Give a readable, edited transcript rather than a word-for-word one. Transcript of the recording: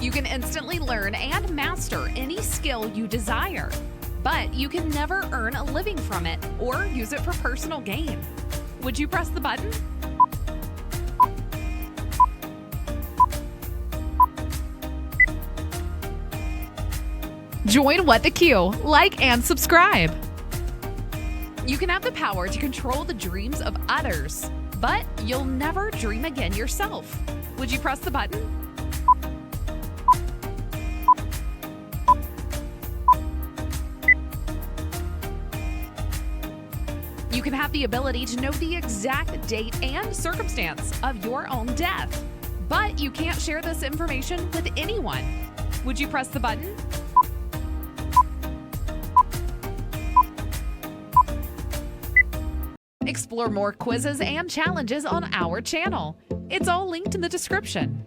You can instantly learn and master any skill you desire, but you can never earn a living from it or use it for personal gain. Would you press the button? Join What the Q, like and subscribe. You can have the power to control the dreams of others, but you'll never dream again yourself. Would you press the button? You can have the ability to know the exact date and circumstance of your own death, but you can't share this information with anyone. Would you press the button? Explore more quizzes and challenges on our channel. It's all linked in the description.